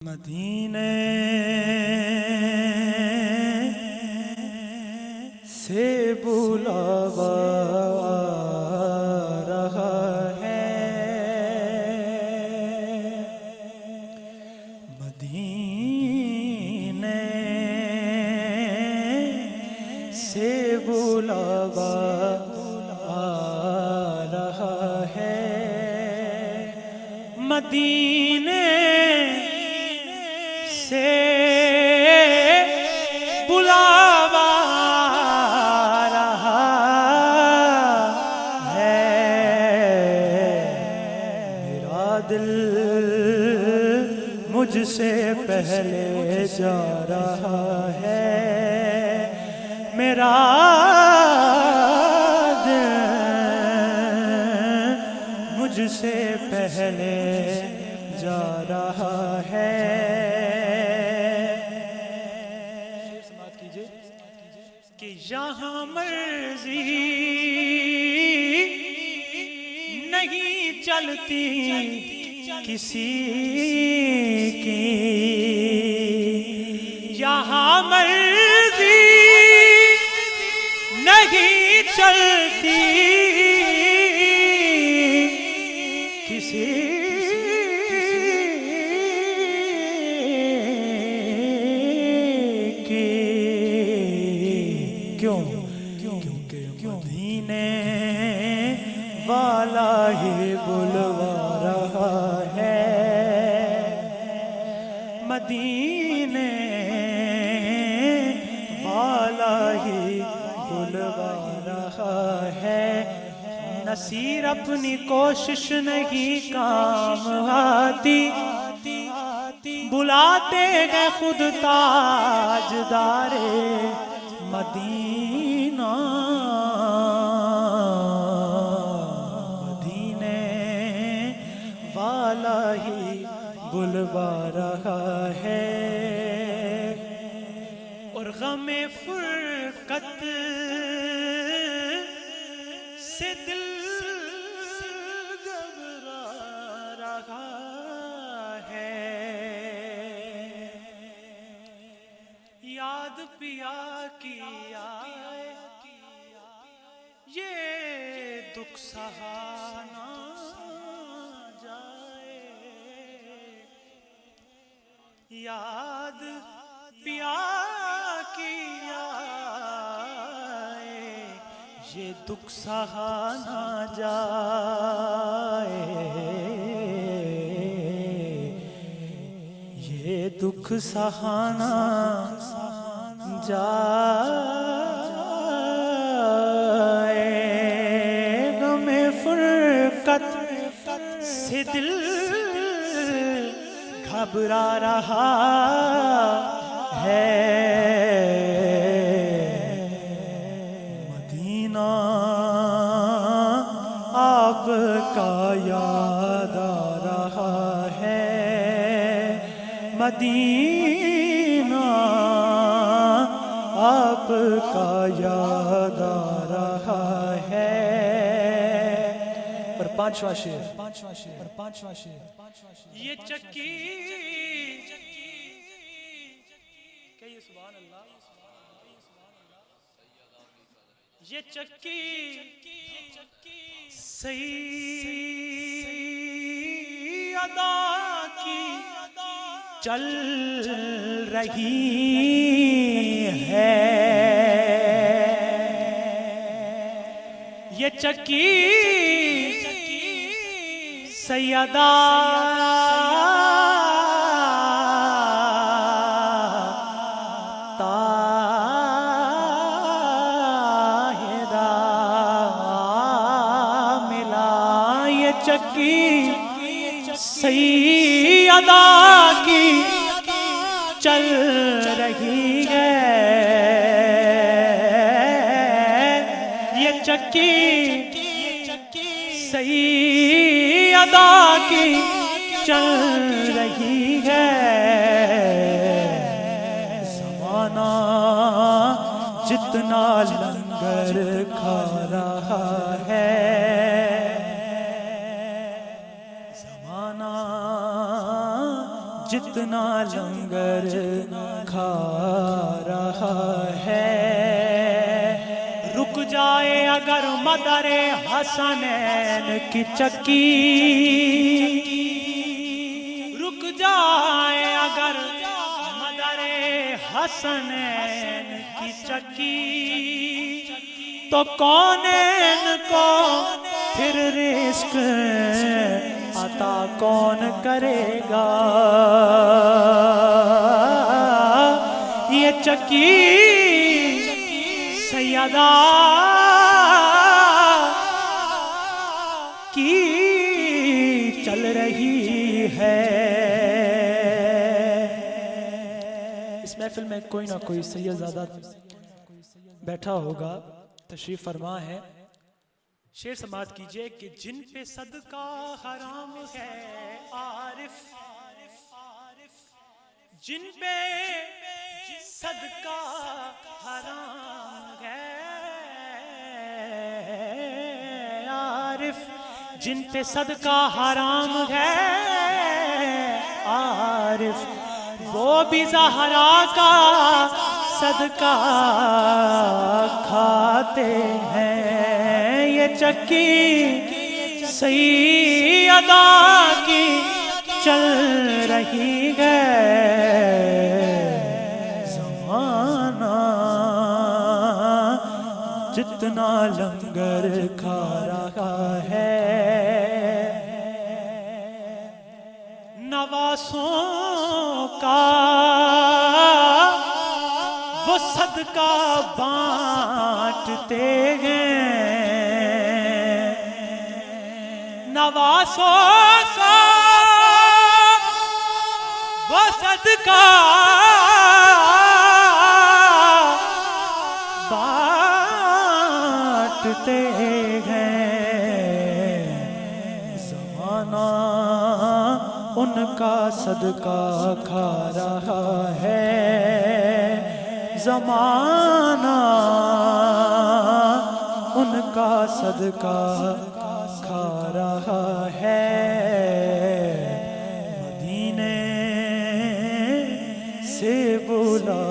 मदीने से बुलावा रहा है, मदीने से बुलावा आ रहा है, मदीने से बुलावा रहा है। मेरा दिल मुझसे पहले जा रहा है, मेरा दिल मुझसे पहले जा रहा है। कि यहाँ मर्जी नहीं चलती किसी की, यहाँ मर्जी नहीं चलती किसी क्योंकि मदीने वाला ही बुलवा रहा है, मदीने वाला ही बुलवा रहा है। नसीर अपनी कोशिश नहीं काम आती, बुलाते हैं खुद ताजदारे मदीना, मदीने वाला ही बुलवा रहा है। और गमे फुरकत से दिल घबरा रहा है, याद पिया की आए ये दुख सहाना जाए, याद पिया की आए ये दुख सहाना जाए, ये दुख सहाना जाए। गमे फुरकत से दिल घबरा रहा है, मदीना आपका याद आ रहा है, मदीना आपका याद आ रहा है। और पांचवा शेर, ये चक्की कहिए सुभान अल्लाह, ये चक्की सैयदा की चल रही है, ये चक्की सैयदा ताहिरा मिला, ये चक्की सैयदा की चल रही है, ये चक्की सैयदा की चल रही है। ज़माना जितना लंगर खा रहा है, ज़माना जितना जितना लंगर खा रहा है। रुक जाए अगर मदरे हसनैन की चक्की, रुक जाए अगर मदरे हसनैन की चक्की, तो कौनैन को फिर रिस्क अता कौन करेगा। ये चक्की सैयदा की चल रही है। इस महफिल में कोई ना कोई सैयदजादा बैठा होगा, तशरीफ फरमा है। शेर समात कीजिए कि जिन पे सदका हराम है आरिफ, जिन पे सदका हराम है आरिफ, जिन पे सदका हराम है आरिफ, वो भी ज़हरा का सदका खाते हैं। ये चक्की सैयदा की चल रही है। ज़माना जितना लंगर खा रहा है, नवासों का वो सदका बांटते हैं। नवासों का वो सदका बांटते हैं। ज़माना उनका सदका खा रहा है। ज़माना उनका सदका खा रहा है। मदीने से बुला